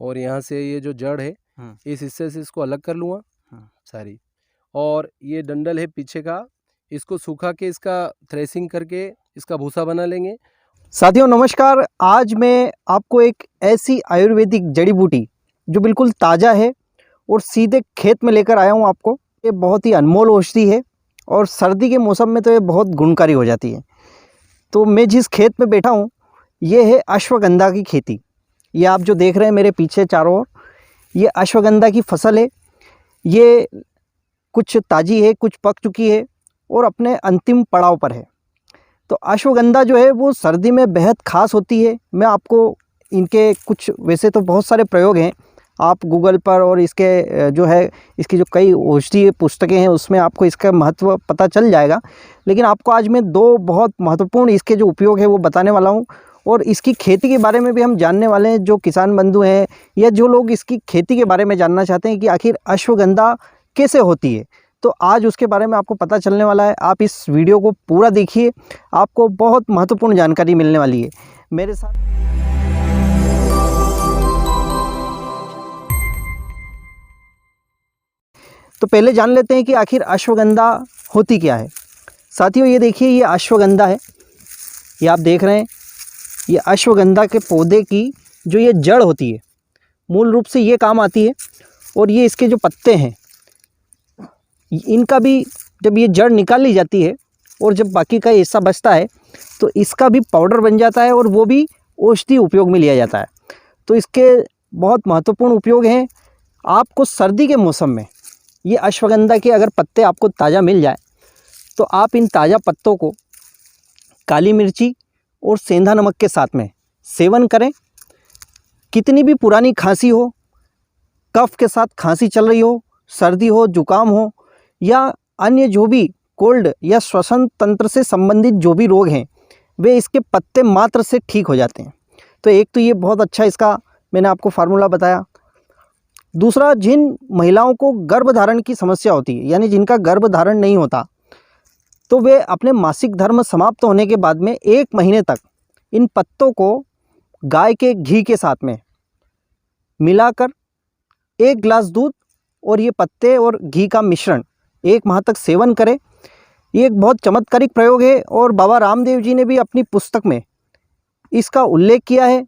और यहाँ से ये जो जड़ है इस हिस्से से इसको अलग कर लूँगा सारी। और ये डंडल है पीछे का, इसको सूखा के इसका थ्रेसिंग करके इसका भूसा बना लेंगे। साथियों नमस्कार, आज मैं आपको एक ऐसी आयुर्वेदिक जड़ी बूटी जो बिल्कुल ताज़ा है और सीधे खेत में लेकर आया हूँ आपको। ये बहुत ही अनमोल औषधि है और सर्दी के मौसम में तो ये बहुत गुणकारी हो जाती है। तो मैं जिस खेत में बैठा हूँ ये है अश्वगंधा की खेती। ये आप जो देख रहे हैं मेरे पीछे चारों ओर, ये अश्वगंधा की फसल है। ये कुछ ताज़ी है, कुछ पक चुकी है और अपने अंतिम पड़ाव पर है। तो अश्वगंधा जो है वो सर्दी में बेहद ख़ास होती है। मैं आपको इनके कुछ, वैसे तो बहुत सारे प्रयोग हैं, आप गूगल पर और इसके जो है इसकी जो कई औषधीय पुस्तकें हैं उसमें आपको इसका महत्व पता चल जाएगा। लेकिन आपको आज मैं दो बहुत महत्वपूर्ण इसके जो उपयोग है वो बताने वाला हूँ और इसकी खेती के बारे में भी हम जानने वाले हैं। जो किसान बंधु हैं या जो लोग इसकी खेती के बारे में जानना चाहते हैं कि आखिर अश्वगंधा कैसे होती है, तो आज उसके बारे में आपको पता चलने वाला है। आप इस वीडियो को पूरा देखिए, आपको बहुत महत्वपूर्ण जानकारी मिलने वाली है मेरे साथ। तो पहले जान लेते हैं कि आखिर अश्वगंधा होती क्या है। साथियों ये देखिए, ये अश्वगंधा है, ये आप देख रहे हैं। ये अश्वगंधा के पौधे की जो ये जड़ होती है मूल रूप से ये काम आती है। और ये इसके जो पत्ते हैं इनका भी जब ये जड़ निकाल ली जाती है और जब बाकी का हिस्सा बचता है तो इसका भी पाउडर बन जाता है और वो भी औषधि उपयोग में लिया जाता है। तो इसके बहुत महत्वपूर्ण उपयोग हैं। आपको सर्दी के मौसम में ये अश्वगंधा के अगर पत्ते आपको ताज़ा मिल जाए तो आप इन ताज़ा पत्तों को काली मिर्ची और सेंधा नमक के साथ में सेवन करें। कितनी भी पुरानी खांसी हो, कफ के साथ खांसी चल रही हो, सर्दी हो, जुकाम हो या अन्य जो भी कोल्ड या श्वसन तंत्र से संबंधित जो भी रोग हैं वे इसके पत्ते मात्र से ठीक हो जाते हैं। तो एक तो ये बहुत अच्छा इसका मैंने आपको फार्मूला बताया। दूसरा, जिन महिलाओं को गर्भधारण की समस्या होती है, यानी जिनका गर्भधारण नहीं होता, तो वे अपने मासिक धर्म समाप्त होने के बाद में 1 महीने तक इन पत्तों को गाय के घी के साथ में मिलाकर 1 गिलास दूध और ये पत्ते और घी का मिश्रण 1 माह तक सेवन करें। ये एक बहुत चमत्कारिक प्रयोग है और बाबा रामदेव जी ने भी अपनी पुस्तक में इसका उल्लेख किया है।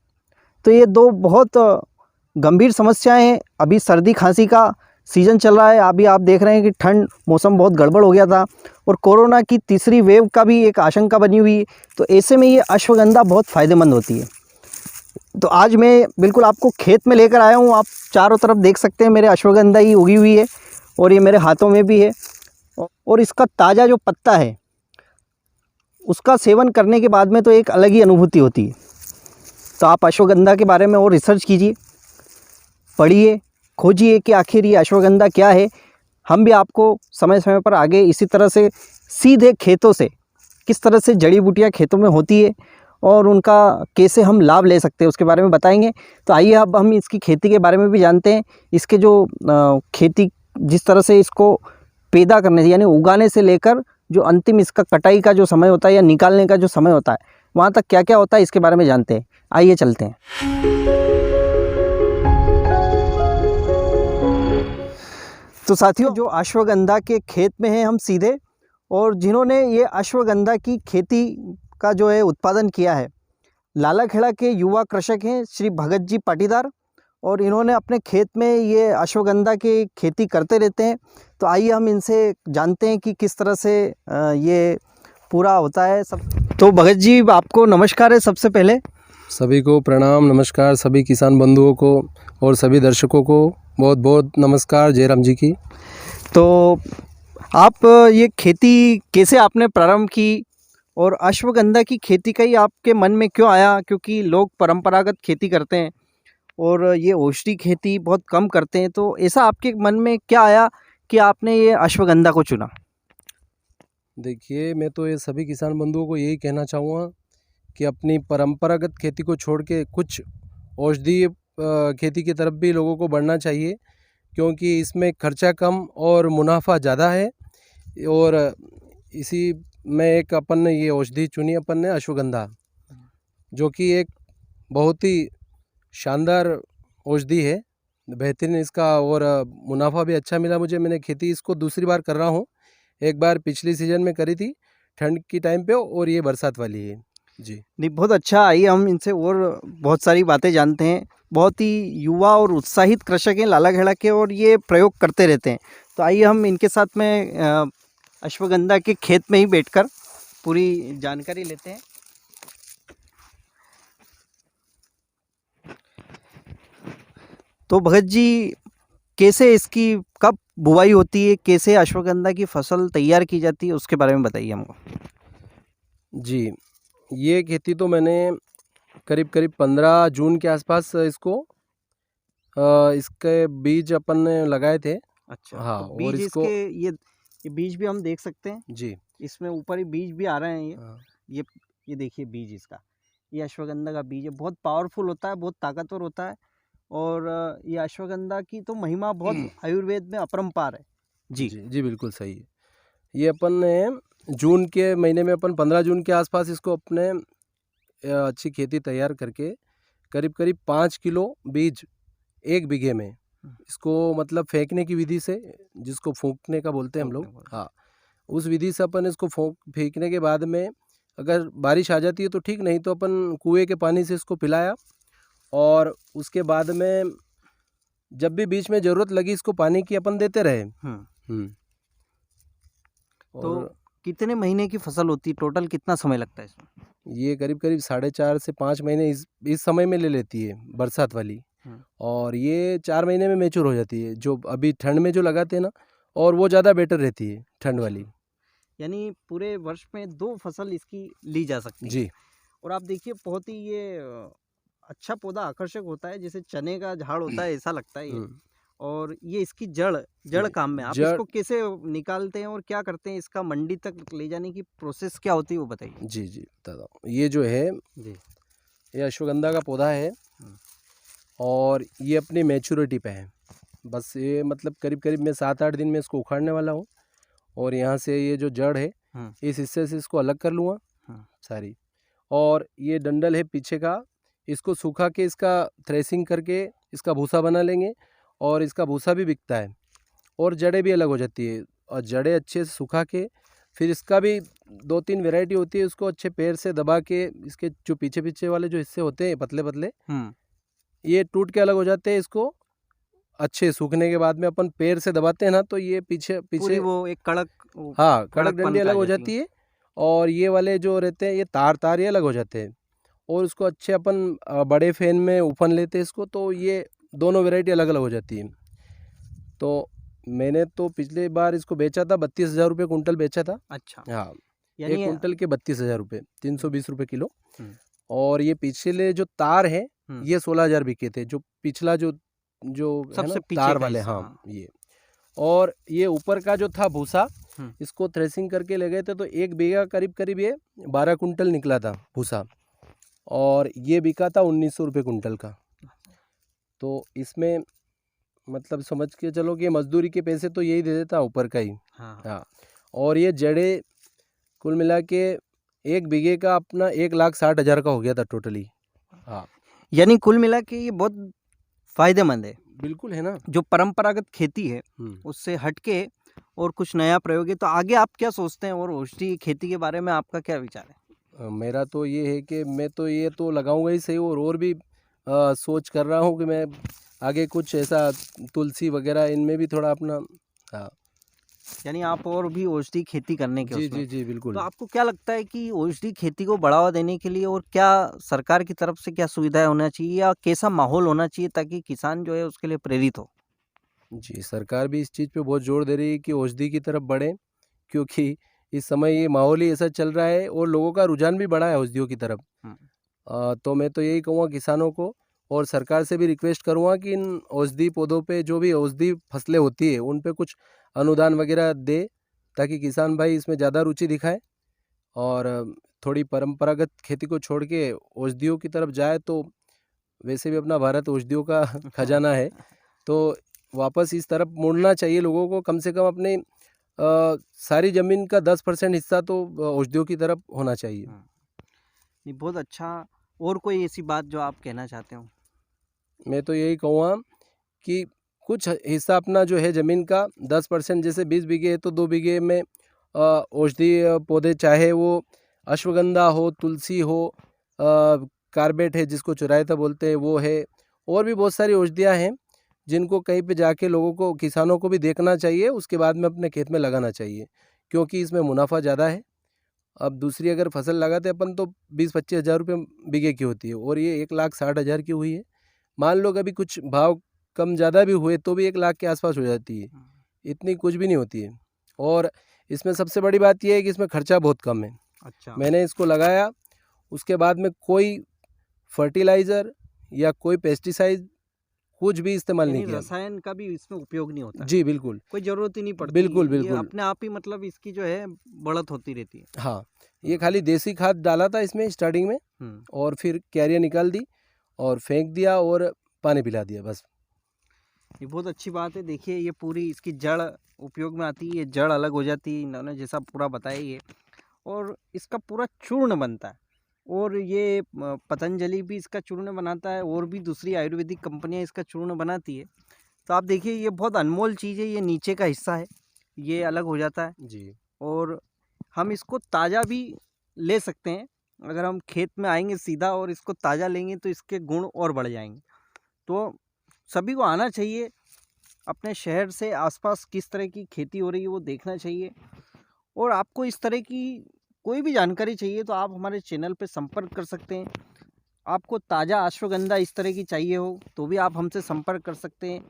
तो ये दो बहुत गंभीर समस्याएं हैं। अभी सर्दी खांसी का सीज़न चल रहा है, अभी आप देख रहे हैं कि ठंड, मौसम बहुत गड़बड़ हो गया था और कोरोना की तीसरी वेव का भी एक आशंका बनी हुई है। तो ऐसे में ये अश्वगंधा बहुत फ़ायदेमंद होती है। तो आज मैं बिल्कुल आपको खेत में लेकर आया हूँ। आप चारों तरफ देख सकते हैं मेरे अश्वगंधा ही उगी हुई है और ये मेरे हाथों में भी है। और इसका ताज़ा जो पत्ता है उसका सेवन करने के बाद में तो एक अलग ही अनुभूति होती है। तो आप अश्वगंधा के बारे में और रिसर्च कीजिए, पढ़िए, खोजिए कि आखिर ये अश्वगंधा क्या है। हम भी आपको समय समय पर आगे इसी तरह से सीधे खेतों से किस तरह से जड़ी बूटियाँ खेतों में होती है और उनका कैसे हम लाभ ले सकते हैं उसके बारे में बताएंगे। तो आइए अब हम इसकी खेती के बारे में भी जानते हैं। इसके जो खेती जिस तरह से इसको पैदा करने से, यानी उगाने से लेकर जो अंतिम इसका कटाई का जो समय होता है या निकालने का जो समय होता है, वहाँ तक क्या क्या होता है इसके बारे में जानते हैं। आइए चलते हैं। तो साथियों, जो अश्वगंधा के खेत में हैं हम सीधे, और जिन्होंने ये अश्वगंधा की खेती का जो है उत्पादन किया है, लालाखेड़ा के युवा कृषक हैं श्री भगत जी पाटीदार, और इन्होंने अपने खेत में ये अश्वगंधा की खेती करते रहते हैं। तो आइए हम इनसे जानते हैं कि किस तरह से ये पूरा होता है सब। तो भगत जी, आपको नमस्कार है सबसे पहले। सभी को प्रणाम, नमस्कार। सभी किसान बंधुओं को और सभी दर्शकों को बहुत बहुत नमस्कार जयराम जी की। तो आप ये खेती कैसे आपने प्रारंभ की और अश्वगंधा की खेती का ही आपके मन में क्यों आया? क्योंकि लोग परंपरागत खेती करते हैं और ये औषधि खेती बहुत कम करते हैं। तो ऐसा आपके मन में क्या आया कि आपने ये अश्वगंधा को चुना? देखिए, मैं तो ये सभी किसान बंधुओं को यही कहना चाहूँगा कि अपनी परंपरागत खेती को छोड़ के कुछ औषधीय खेती की तरफ भी लोगों को बढ़ना चाहिए, क्योंकि इसमें खर्चा कम और मुनाफा ज़्यादा है। और इसी में एक अपन ने ये औषधि चुनी, अपन ने अश्वगंधा, जो कि एक बहुत ही शानदार औषधि है, बेहतरीन इसका, और मुनाफा भी अच्छा मिला मुझे। मैंने खेती इसको दूसरी बार कर रहा हूँ। एक बार पिछली सीजन में करी थी ठंड की टाइम पे, और ये बरसात वाली है जी। नहीं, बहुत अच्छा। आइए हम इनसे और बहुत सारी बातें जानते हैं। बहुत ही युवा और उत्साहित कृषक हैं लालाखेड़ा के, और ये प्रयोग करते रहते हैं। तो आइए हम इनके साथ में अश्वगंधा के खेत में ही बैठकर पूरी जानकारी लेते हैं। तो भगत जी, कैसे इसकी कब बुवाई होती है, कैसे अश्वगंधा की फसल तैयार की जाती है, उसके बारे में बताइए हमको। जी, ये खेती तो मैंने करीब करीब 15 जून के आसपास इसके बीज अपन ने लगाए थे। अच्छा, हाँ, तो और बीज इसको इसके ये बीज भी हम देख सकते हैं। जी। इसमें ऊपर ही बीज भी आ रहे हैं। हाँ, ये ये देखिए बीज इसका, ये अश्वगंधा का बीज है। बहुत पावरफुल होता है, बहुत ताकतवर होता है। और ये अश्वगंधा की तो महिमा बहुत आयुर्वेद में अपरंपार है जी। जी बिल्कुल सही है। ये अपन ने जून के महीने में, अपन 15 जून के आसपास इसको अपने अच्छी खेती तैयार करके करीब करीब 5 किलो बीज 1 बीघे में, इसको मतलब फेंकने की विधि से, जिसको फूंकने का बोलते हैं हम लोग, हाँ, उस विधि से अपन इसको फेंकने के बाद में अगर बारिश आ जाती है तो ठीक, नहीं तो अपन कुएं के पानी से इसको पिलाया। और उसके बाद में जब भी बीच में ज़रूरत लगी इसको पानी की, अपन देते रहे। तो और कितने महीने की फसल होती है, टोटल कितना समय लगता है इसमें? ये करीब करीब 4.5 से 5 महीने इस समय में ले लेती है, बरसात वाली। और ये 4 महीने में मैच्योर हो जाती है, जो अभी ठंड में जो लगाते हैं ना, और वो ज़्यादा बेटर रहती है ठंड वाली। यानी पूरे वर्ष में 2 फसल इसकी ली जा सकती है जी। और आप देखिए बहुत ही ये अच्छा पौधा आकर्षक होता है, जैसे चने का झाड़ होता है ऐसा लगता है ये। और ये इसकी जड़ काम में आप इसको कैसे निकालते हैं और क्या करते हैं, इसका मंडी तक ले जाने की प्रोसेस क्या होती है वो बताइए। जी जी बताता हूँ। ये जो है जी, ये अश्वगंधा का पौधा है, और ये अपनी मैच्योरिटी पे है। बस ये मतलब करीब करीब मैं 7-8 दिन में इसको उखाड़ने वाला हूँ। और यहाँ से ये जो जड़ है, इस हिस्से से इसको अलग कर लूँगा सारी। और ये डंडल है पीछे का, इसको सूखा के इसका थ्रेसिंग करके इसका भूसा बना लेंगे। और इसका भूसा भी बिकता है, और जड़ें भी अलग हो जाती है। और जड़ें अच्छे से सूखा के, फिर इसका भी 2-3 वैरायटी होती है, उसको अच्छे पैर से दबा के, इसके जो पीछे पीछे वाले जो हिस्से होते हैं पतले पतले, ये टूट के अलग हो जाते हैं। इसको अच्छे सूखने के बाद में अपन पैर से दबाते हैं ना, तो ये पीछे पीछे वो एक कड़क, हाँ, कड़क डंडी अलग हो जाती है। और ये वाले जो रहते हैं, ये तार ये अलग हो जाते हैं। और उसको अच्छे अपन बड़े फैन में उफन लेते हैं इसको, तो ये दोनों वैरायटी अलग अलग हो जाती है। तो मैंने तो पिछले बार इसको बेचा था 32,000 रुपये कुंटल बेचा था। अच्छा, हाँ, यानी 1 कुंटल के 32,000 रुपये, 320 रुपये किलो। और ये पिछले जो तार है, ये 16,000 बिके थे। जो पिछला जो सबसे तार वाले, हाँ ये। और ये ऊपर का जो था भूसा, इसको थ्रेसिंग करके ले गए थे, तो 1 बीघा करीब करीब ये 12 कुंटल निकला था भूसा। और ये बिका था 1900 रुपये कुंटल का। तो इसमें मतलब समझ के चलो कि मजदूरी के पैसे तो यही दे देता ऊपर का ही। हाँ। और ये जड़े कुल मिला के 1 बीघे का अपना 1,60,000 का हो गया था टोटली। हाँ, यानी कुल मिला के ये बहुत फायदेमंद है। बिल्कुल है ना। जो परंपरागत खेती है उससे हटके और कुछ नया प्रयोग है। तो आगे आप क्या सोचते हैं और औषधि खेती के बारे में आपका क्या विचार है? मेरा तो ये है कि मैं तो ये तो लगाऊंगा ही सही, और भी सोच कर रहा हूँ कि मैं आगे कुछ ऐसा तुलसी वगैरह इनमें भी थोड़ा अपना। हाँ, यानी आप और भी औषधि खेती करने के जी उसमें। जी जी बिल्कुल। तो आपको क्या लगता है कि औषधि खेती को बढ़ावा देने के लिए और क्या सरकार की तरफ से क्या सुविधाएं होना चाहिए या कैसा माहौल होना चाहिए ताकि किसान जो है उसके लिए प्रेरित हो? जी, सरकार भी इस चीज़ पे बहुत जोर दे रही है कि औषधि की तरफ बढ़े, क्योंकि इस समय ये माहौल ही ऐसा चल रहा है, और लोगों का रुझान भी बढ़ा है औषधियों की तरफ। तो मैं तो यही कहूँगा किसानों को, और सरकार से भी रिक्वेस्ट करूँगा कि इन औषधि पौधों पे, जो भी औषधि फसलें होती है, उन पे कुछ अनुदान वगैरह दे, ताकि किसान भाई इसमें ज़्यादा रुचि दिखाए और थोड़ी परंपरागत खेती को छोड़ के औषधियों की तरफ जाए। तो वैसे भी अपना भारत औषधियों का खजाना है, तो वापस इस तरफ मुड़ना चाहिए लोगों को। कम से कम अपने सारी ज़मीन का 10% हिस्सा तो औषधियों की तरफ होना चाहिए। नहीं, बहुत अच्छा। और कोई ऐसी बात जो आप कहना चाहते हो? मैं तो यही कहूँगा कि कुछ हिस्सा अपना जो है ज़मीन का 10%, जैसे 20 बीघे है तो 2 बीघे में औषधीय पौधे, चाहे वो अश्वगंधा हो, तुलसी हो, कार्बेट है जिसको चुरायता बोलते हैं वो है, और भी बहुत सारी औषधियाँ हैं जिनको कहीं पे जाके लोगों को, किसानों को भी देखना चाहिए, उसके बाद में अपने खेत में लगाना चाहिए, क्योंकि इसमें मुनाफा ज़्यादा है। अब दूसरी अगर फसल लगाते अपन तो 20-25 हज़ार रुपये बीघे की होती है, और ये 1,60,000 की हुई है। मान लो कभी कुछ भाव कम ज़्यादा भी हुए तो भी 1 लाख के आसपास हो जाती है, इतनी कुछ भी नहीं होती है। और इसमें सबसे बड़ी बात यह है कि इसमें खर्चा बहुत कम है। अच्छा। मैंने इसको लगाया, उसके बाद में कोई फर्टिलाइज़र या कोई पेस्टिसाइड कुछ भी इस्तेमाल नहीं यानी किया। रसायन का भी इसमें उपयोग नहीं होता है। जी बिल्कुल, कोई ज़रूरत ही नहीं पड़ती। बिल्कुल ये बिल्कुल। अपने आप ही मतलब इसकी जो है बढ़त होती रहती है। हाँ, ये खाली देसी खाद डाला था इसमें स्टार्टिंग में, और फिर क्यारियाँ निकाल दी और फेंक दिया और पानी पिला दिया बस। ये बहुत अच्छी बात है। देखिए ये पूरी इसकी जड़ उपयोग में आती है, ये जड़ अलग हो जाती है, इन्होंने जैसा पूरा बताया ये, और इसका पूरा चूर्ण बनता है। और ये पतंजलि भी इसका चूर्ण बनाता है, और भी दूसरी आयुर्वेदिक कंपनियां इसका चूर्ण बनाती है। तो आप देखिए ये बहुत अनमोल चीज़ है। ये नीचे का हिस्सा है, ये अलग हो जाता है जी, और हम इसको ताज़ा भी ले सकते हैं। अगर हम खेत में आएंगे सीधा और इसको ताज़ा लेंगे तो इसके गुण और बढ़ जाएंगे। तो सभी को आना चाहिए, अपने शहर से आसपास किस तरह की खेती हो रही है वो देखना चाहिए। और आपको इस तरह की कोई भी जानकारी चाहिए तो आप हमारे चैनल पर संपर्क कर सकते हैं। आपको ताज़ा अश्वगंधा इस तरह की चाहिए हो तो भी आप हमसे संपर्क कर सकते हैं,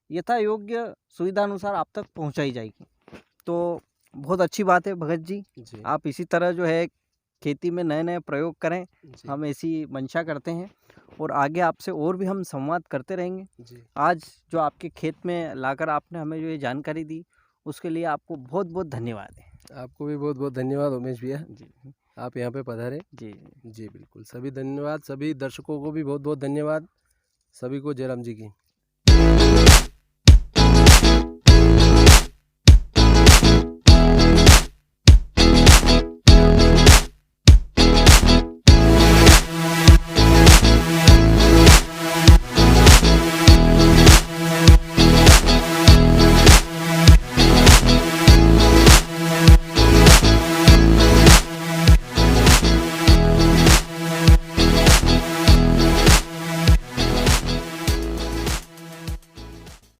यथा योग्य सुविधा अनुसार आप तक पहुंचाई जाएगी। तो बहुत अच्छी बात है भगत जी, जी, आप इसी तरह जो है खेती में नए नए प्रयोग करें, जी, हम ऐसी मंशा करते हैं और आगे आपसे और भी हम संवाद करते रहेंगे। जी। आज जो आपके खेत में लाकर आपने हमें जो ये जानकारी दी उसके लिए आपको बहुत बहुत धन्यवाद है। आपको भी बहुत बहुत धन्यवाद उमेश भैया, जी आप यहाँ पे पधारे। जी। जी बिल्कुल, सभी धन्यवाद, सभी दर्शकों को भी बहुत बहुत धन्यवाद, सभी को जयराम जी की।